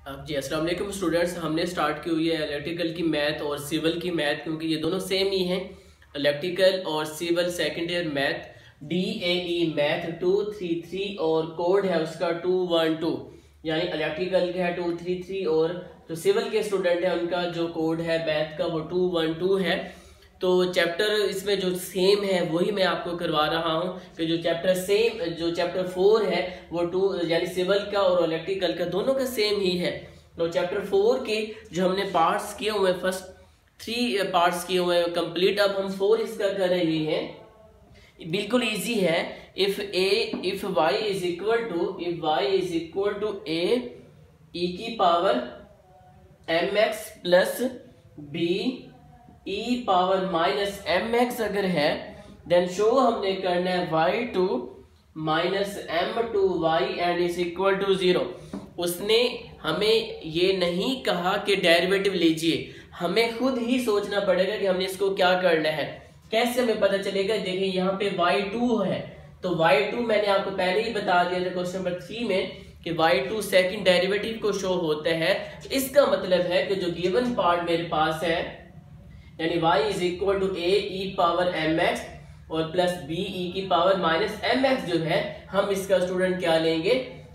अब जी अस्सलाम वालेकुम स्टूडेंट्स, हमने स्टार्ट की हुई है इलेक्ट्रिकल की मैथ और सिविल की मैथ, क्योंकि ये दोनों सेम ही हैं। इलेक्ट्रिकल और civil second year math DAE math 233 और कोड है उसका 212, यानी इलेक्ट्रिकल का है 233 और जो सिविल के स्टूडेंट हैं उनका जो कोड है मैथ का वो 212 है। तो चैप्टर इसमें जो सेम है वही मैं आपको करवा रहा हूँ कि जो चैप्टर 4 है वो 2 यानी सिविल का और इलेक्ट्रिकल का दोनों का सेम ही है। तो चैप्टर 4 के जो हमने पार्ट्स किए हुए हैं, फर्स्ट 3 पार्ट्स किए हुए हैं कंप्लीट, अब हम 4 इसका कर रहे हैं। बिल्कुल इजी है। If y is equal to a e की power mx plus b e power minus mx अगर है, देन शो हमने करना है y2 minus m2y and is equal to 0। उसने हमें ये नहीं कहा कि डेरिवेटिव लीजिए, हमें खुद ही सोचना पड़ेगा कि हमने इसको क्या करना है। कैसे हमें पता चलेगा? देखिए यहाँ पे y2 है, तो y2 मैंने आपको पहले ही बता दिया था क्वेश्चन नंबर 3 में कि y2 सेकंड डेरिवेटिव को शो होता है। तो इसका मतलब है कि जो गिवन पार्ट मेरे पास है यानी y is equal to a e power mx और प्लस b e की पावर माइनस mx जो है, हम इसका स्टूडेंट क्या लेंगे?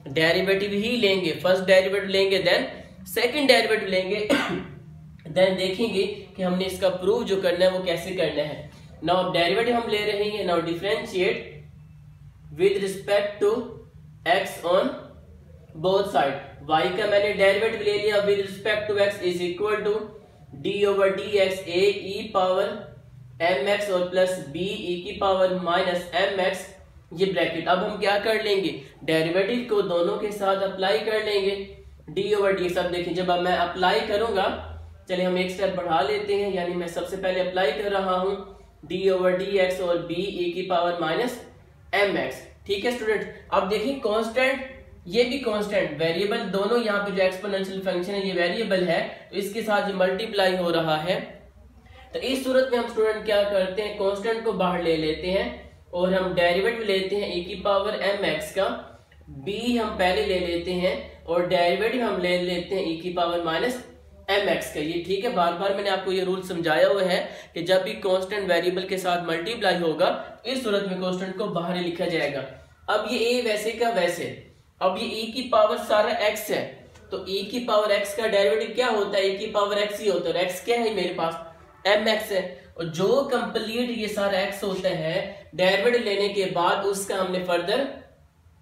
डेरिवेटिव ही लेंगे। फर्स्ट डेरिवेटिव लेंगे, देन सेकंड डेरिवेटिव लेंगे, देन देखेंगे कि हमने इसका प्रूव जो करना है वो कैसे करना है। नाउ डेरिवेटिव हम ले रहे हैं, now differentiate with respect to x on both side. y का मैंने डेरिवेटिव ले लिया with respect to x is equal to d/dx a e power mx और प्लस b e की पावर माइनस mx, ये ब्रैकेट। अब हम क्या कर लेंगे? डेरिवेटिव को दोनों के साथ अप्लाई कर लेंगे d/dx। अब देखिए जब अब मैं अप्लाई करूंगा, चलिए हम एक स्टेप बढ़ा लेते हैं, यानी मैं सबसे पहले अप्लाई कर रहा हूं d/dx और b e की पावर माइनस mx। ठीक है स्टूडेंट, अब देखिए कांस्टेंट, ये भी कांस्टेंट, वेरिएबल दोनों, यहाँ पे जो एक्सपोनेंशियल फंक्शन है ये वेरिएबल है, तो इसके साथ जो मल्टीप्लाई हो रहा है। तो इस सूरत में हम स्टूडेंट क्या करते हैं? कांस्टेंट को बाहर ले लेते हैं और हम डेरिवेटिव लेते हैं e की पावर mx का, b हम पहले ले लेते हैं और डेरिवेटिव हम ले लेते हैं e की पावर माइनस mx का। ये ठीक है, बार बार मैंने आपको ये रूल समझाया हुआ है कि जब भी कांस्टेंट वेरिएबल के साथ मल्टीप्लाई होगा इस सूरत में कांस्टेंट को बाहर ही लिखा जाएगा। अब ये a वैसे का वैसे, अब ये e की पावर सारा x है, तो e की पावर x का डेरिवेटिव क्या होता है? e की पावर x ही होता है। x क्या है मेरे पास? mx है, और जो कंप्लीट ये सारा x होता है डेरिवेटिव लेने के बाद उसका हमने फर्दर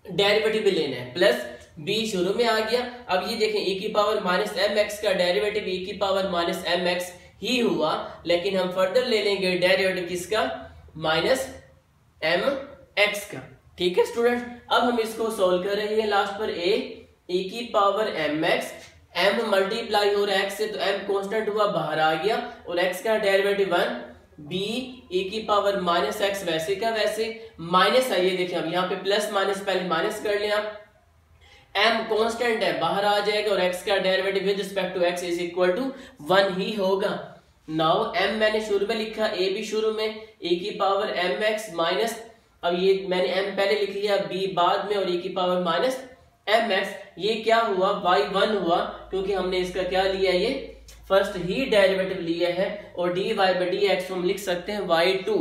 डेरिवेटिव भी लेना है। प्लस b शुरू में आ गया। अब ये देखें e की पावर माइनस mx का डेरिवेटिव e की पावर माइनस mx ही हुआ, लेकिन हम फर्दर ले लेंगे डेरिवेटिव किसका? माइनस mx का। ठीक है स्टूडेंट, अब हम इसको सोल्व कर रहे हैं। लास्ट पर a e की पावर mx, m मल्टीप्लाई हो रहा है x से, तो m कांस्टेंट हुआ बाहर आ गया और x का डेरिवेटिव 1, b e की पावर माइनस x वैसे का वैसे, माइनस आइए देखिए अब यहाँ पे प्लस माइनस, पहले माइनस कर लें आप, m कांस्टेंट है बाहर आ जाएगा और x का derivative with respect to x is equal to 1 ही होगा। नाउ m मैंने शुरू में लिखा, a भी शुरू में, e की पावर mx माइनस, अब ये मैंने m पहले लिख लिया, b बाद में और e की पावर माइनस mx, ये क्या हुआ? y1 हुआ, क्योंकि हमने इसका क्या लिया? ये फर्स्ट ही डेरिवेटिव लिया है, और dy/dx हम लिख सकते हैं y2।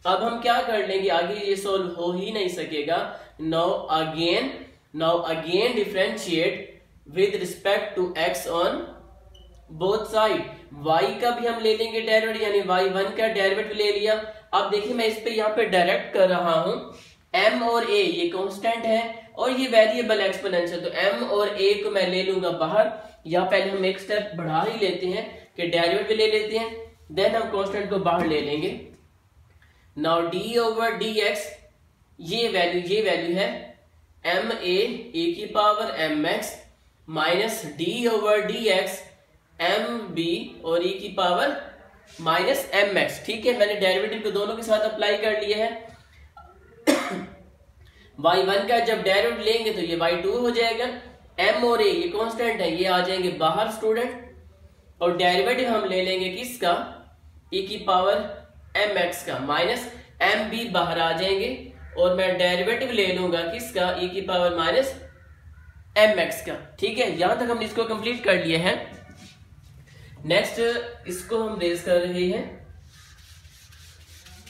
अब हम क्या कर लेंगे? आगे ये सोल्व हो ही नहीं सकेगा। Now again differentiate with respect to x on both side. y का भी हम ले लेंगे डेरिवेटिव, यानी y1 का डेरिवेटिव ले लिया। अब देखिए मैं इस पे यहाँ पे डायरेक्ट कर रहा हूं, m और a ये कांस्टेंट है और ये वेरिएबल एक्सपोनेंशियल, तो m और a को मैं ले लूंगा बाहर। या पहले हम एक स्टेप बढ़ा ही लेते हैं कि डेरिवेटिव ले लेते हैं, देन हम कांस्टेंट को बाहर ले लेंगे। नाउ d/dx, ये वैल्यू है ma e की power mx minus d/dx mb और e की पावर माइनस mx। ठीक है, मैंने डेरिवेटिव को दोनों के साथ अप्लाई कर लिया है। y1 का जब डेरिवेटिव लेंगे तो ये y2 हो जाएगा, m और a ये कांस्टेंट है, ये आ जाएंगे बाहर स्टूडेंट, और डेरिवेटिव हम ले लेंगे किसका? e की पावर mx का, माइनस mb बाहर आ जाएंगे और मैं डेरिवेटिव ले लूंगा किसका? e की पावर माइनस mx का। ठीक है, यहां तक हमने इसको कंप्लीट कर लिया है। नेक्स्ट इसको हम रेज कर रहे हैं,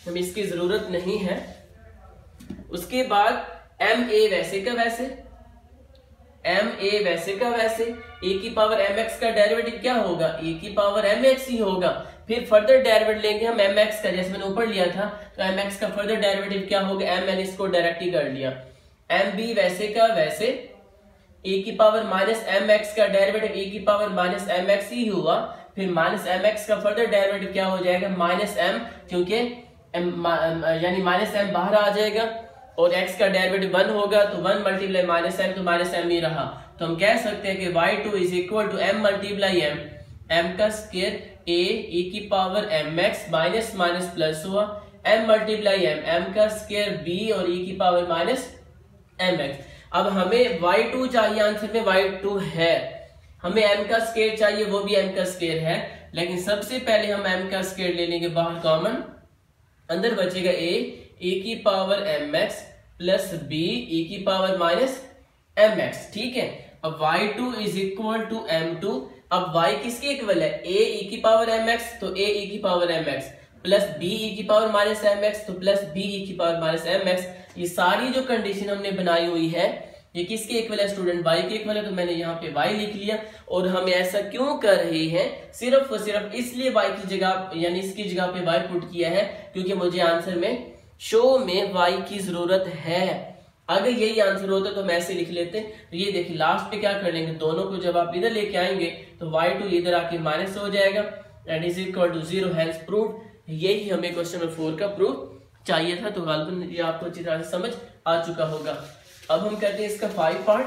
हमें इसकी जरूरत नहीं है। उसके बाद एम ए वैसे का वैसे, एम ए वैसे का वैसे, ए की पावर एम एक्स का डेरिवेटिव क्या होगा, ए की पावर एम एक्स ही होगा। फिर फर्दर डेरिवेटिव लेंगे हम एम एक्स का, जैसे मैंने ऊपर लिया था, तो एम एक्स का फर्दर डेरिवेटिव क्या होगा, एम, मैंने इसको डायरेक्ट ही कर लिया। एम बी वैसे का वैसे, ए की पावर माइनस एम एक्स का डेरिवेटिव ए की पावर माइनस एम एक्स ही हुआ। फिर माइनस एम एक्स का फर्दर डेरिवेटिव क्या हो जाएगा, माइनस एम, क्योंकि यानी माइनस एम बाहर आ जाएगा और x का डेरिवेटिव 1 होगा, तो 1 मल्टीप्लाई माइनस एम, तो माइनस एम ही रहा। तो हम कह सकते हैं कि y2 is equal to m multiply m, m का स्क्वायर a की power mx minus minus plus हुआ, m मल्टीप्लाई m का स्क्वायर b और e की पावर माइनस mx। अब हमें y2 चाहिए, आंसर में y2 है, हमें m का स्क्वायर चाहिए, वो भी m का स्क्वायर है, लेकिन सबसे पहले हम m का स्क्वायर ले लेंगे बाहर कॉमन, अंदर बचेगा ए की power M x plus B A की पावर माइनस एम एक्स। ठीक है, अब y2 is equal to m2। अब y किसके इक्वल है, ए की पावर एम एक्स, तो ए की power M x plus b की पावर माइनस एम एक्स, तो प्लस बी की पावर माइनस एम एक्स। ये सारी जो कंडीशन हमने बनाई हुई है ये किसके इक्वल है स्टूडेंट, y के इक्वल है, तो मैंने यहाँ पे y लिख लिया। और हम ऐसा क्यों कर रहे हैं, सिर्फ और सिर्फ इसलिए y की जगह यानी इसकी जगह पे y पुट किया है, क्योंकि मुझे आंसर में शो में y की जरूरत है। अगर यही आंसर होता तो हम ऐसे लिख लेते। तो ये देखिए लास्ट पे क्या कर लेंगे, दोनों को जब आप इधर लेके आएंगे तो y2 इधर आके माइनस हो जाएगा and is equal to 0, hence proved. यही हमें क्वेश्चन नंबर 4 का प्रूफ चाहिए था। तो गालिबन ये आपको अच्छी तरह से समझ आ चुका होगा। अब हम करते हैं इसका 5 पार्ट।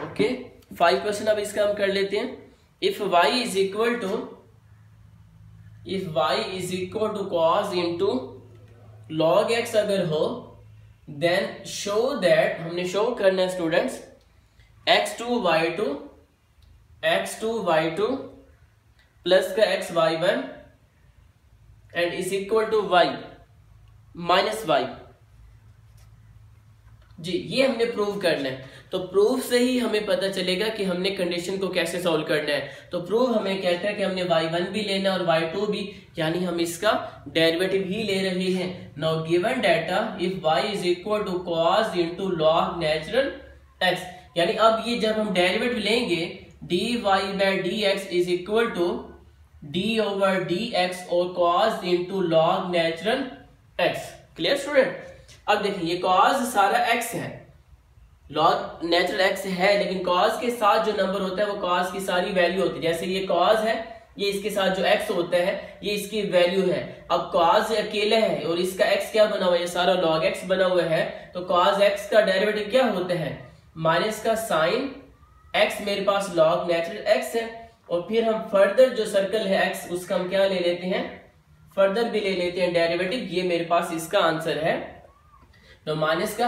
ओके, 5 क्वेश्चन अब इसका हम कर लेते हैं। If y is equal to cos into log x अगर हो, देन शो दैट, हमने शो करना है स्टूडेंट्स, x2 y2 प्लस का xy1 and is equal to y minus y। जी, ये हमने प्रूव करना है। तो प्रूफ से ही हमें पता चलेगा कि हमने कंडीशन को कैसे सॉल्व करना है। तो प्रूफ हमें कहता है कि हमने y1 भी लेना और y2 भी, यानी हम इसका डेरिवेटिव ही ले रहे हैं। Now given data, if y is equal to cos into log natural x, यानी अब ये जब हम डेरिवेटिव लेंगे dy by dx is equal to d over dx और cos into log natural x। Clear student? अब देखिए ये cos सारा x है, log नेचुरल x है, लेकिन cos के साथ जो नंबर होता है वो cos की सारी वैल्यू होती है। जैसे ये cos है, ये इसके साथ जो x होता है ये इसकी वैल्यू है। अब cos अकेला है और इसका x क्या बना हुआ है, ये सारा log x बना हुआ है। तो cos x का डेरिवेटिव क्या होता है, माइनस का साइन x, मेरे पास log नेचुरल x है। और फिर हम फर्दर जो सर्कल है x, उसका हम क्या ले लेते हैं, फर्दर भी ले लेते हैं डेरिवेटिव। ये मेरे पास इसका आंसर है। तो माइनस का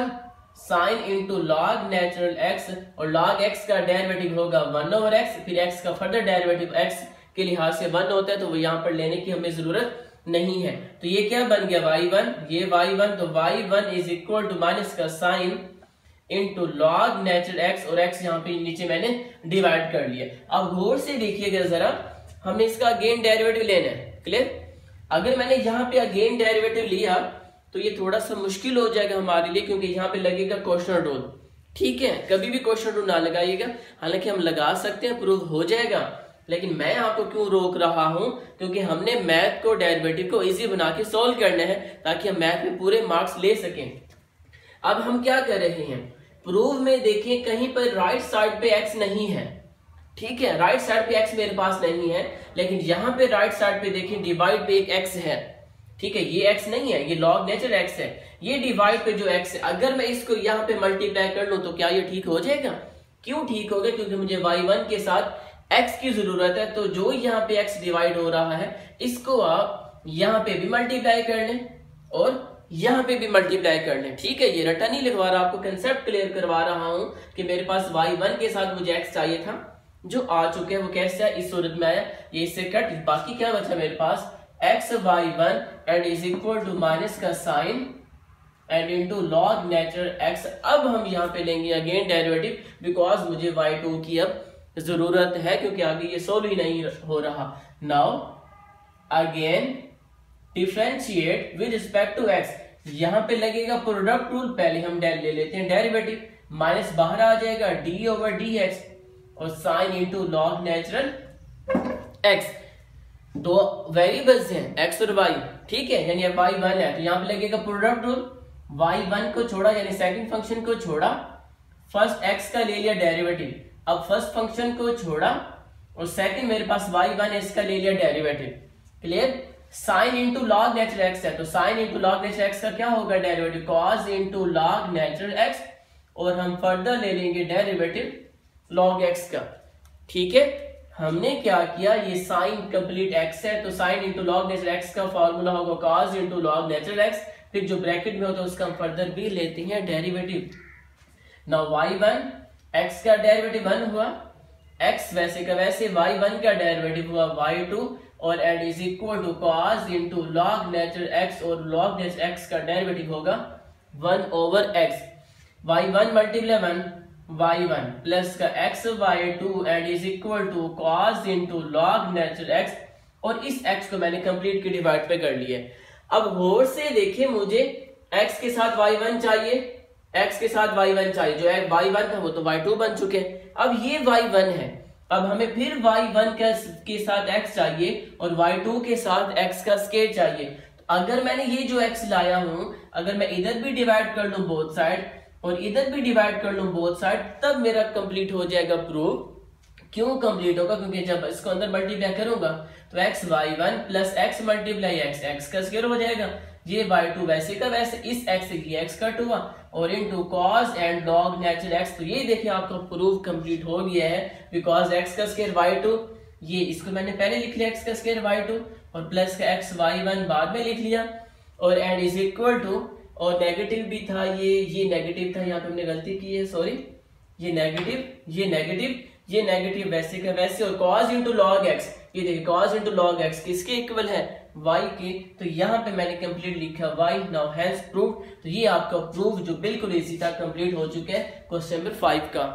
sign into log natural x, और log x का डेरिवेटिव होगा 1 ओवर x, फिर x का फर्दर डेरिवेटिव x के लिहाज से 1 होता है, तो वो यहाँ पर लेने की हमें जरूरत नहीं है। तो ये क्या बन गया y1, ये y1, तो y1 is equal to minus का sign into log natural x, और x यहाँ पे नीचे मैंने डिवाइड कर लिया। अब गौर से देखिएगा जरा, हमने इसका अगेन डेरिवेटिव लेना है। क्लियर? अगर मैंने यहाँ पे अगेन डेरिवेटिव लिया तो ये थोड़ा सा मुश्किल हो जाएगा हमारे लिए, क्योंकि यहाँ पे लगेगा क्वेश्चन रूल। ठीक है, कभी भी क्वेश्चन रूल ना लगाइएगा, हालांकि हम लगा सकते हैं, प्रूव हो जाएगा, लेकिन मैं आपको क्यों रोक रहा हूं, क्योंकि हमने मैथ को, डेरिवेटिव को इजी बना के सोल्व करना है, ताकि हम मैथ में पूरे मार्क्स ले सकें। अब हम क्या कर रहे हैं, प्रूव में देखें कहीं पर राइट साइड पे x नहीं है। ठीक है, राइट साइड पे x मेरे पास नहीं है, लेकिन यहाँ पे राइट साइड पे देखें डिवाइड पे एक x है। ठीक है, ये x नहीं है, ये log नेचुरल x है। ये डिवाइड पे जो x है, अगर मैं इसको यहाँ पे मल्टीप्लाई कर लूं तो क्या ये ठीक हो जाएगा? क्यों ठीक होगा? क्योंकि मुझे y1 के साथ x की जरूरत है। तो जो यहाँ पे x डिवाइड हो रहा है, इसको आप यहाँ पे भी मल्टीप्लाई कर लें और यहाँ पे भी मल्टीप्लाई कर लें। ठीक है, ये रटा नहीं लिखवा रहा, आपको कंसेप्ट क्लियर करवा रहा हूं कि मेरे पास y1 के साथ मुझे x चाहिए था, जो आ चुके हैं। वो कैसे है, इस सूरत में आया, ये इससे कट, बाकी क्या बचा मेरे पास, X Y one and is equal to minus का sign and into log natural X. अब हम यहाँ पे लेंगे अगेन डेरिवेटिव, बिकॉज मुझे y2 की अब जरूरत है क्योंकि आगे ये सोल्व ही नहीं हो रहा। Now again differentiate with respect to x, यहाँ पे लगेगा प्रोडक्ट रूल, पहले हम ले लेते हैं डेरिवेटिव, माइनस बाहर आ जाएगा डी ओवर डी एक्स और sign into log natural x. दो वेरिएबल्स हैं एक्स और वाई, ठीक है, यानी y1 है तो यहाँ पे लगेगा प्रोडक्ट रूल, y1 को छोड़ा यानी सेकंड फंक्शन को छोड़ा, फर्स्ट x का ले लिया डेरिवेटिव, अब फर्स्ट फंक्शन को छोड़ा और सेकंड मेरे पास y1 है इसका ले लिया derivative. Clear? Sign into log natural x है तो sign into log natural x का क्या होगा derivative, cos into log natural x, और हम फर्दर ले लेंगे डेरिवेटिव लॉग एक्स का। ठीक है, हमने क्या किया, ये साइन कंप्लीट एक्स है तो sign into log natural x का फॉर्मूला होगा cos into log natural x, फिर जो ब्रैकेट में होता है उसका हम फर्दर भी लेते हैं डेरिवेटिव। नाउ y1 x का डेरिवेटिव 1 हुआ, x वैसे का वैसे, y1 का डेरिवेटिव हुआ y2 और and is equal to cos into log natural x, और लॉग नेचुरल x का डेरिवेटिव होगा 1 over x, y1 multiply 1 y1 plus का x y2 and is equal to cos into log natural x, और इस x को मैंने complete की divide पे कर लिया। अब गौर से देखिए, मुझे x के साथ y1 चाहिए, x के साथ y1 चाहिए, जो y1 था वो तो y2 बन चुके हैं, अब ये y1 है, अब हमें फिर y1 के साथ x चाहिए और y2 के साथ x का स्केयर चाहिए। तो अगर मैंने ये जो x लाया हूं, अगर मैं इधर भी डिवाइड कर लूं बोथ साइड और इधर भी डिवाइड कर लूं बोथ साइड, तब मेरा कंप्लीट हो जाएगा प्रूफ। क्यों कंप्लीट होगा, क्योंकि जब इसको अंदर मल्टीप्लाई करूंगा तो x y1 plus x multiply x का स्क्वायर हो जाएगा, ये y2 वैसे का वैसे, इस x से ये x कट हुआ और into cos and log natural x। तो ये देखिए आपका प्रूफ कंप्लीट हो गया है, बिकॉज x का स्क्वायर y2, ये इसको मैंने पहले लिख लिया x का स्क्वायर y2 और प्लस का x y1 बाद में लिख लिया, और एंड इज इक्वल टू, और नेगेटिव भी था ये नेगेटिव था, यहाँ पे हमने गलती की है, सॉरी, ये नेगेटिव वैसे का वैसे, और cos इंटू लॉग एक्स, ये देखिए cos इंटू लॉग एक्स किसके इक्वल है, y के, तो यहाँ पे मैंने कंप्लीट लिखा y, नाउ हैज प्रूफ। तो ये आपका प्रूफ जो बिल्कुल इसी था कंप्लीट हो चुका है क्वेश्चन नंबर 5 का।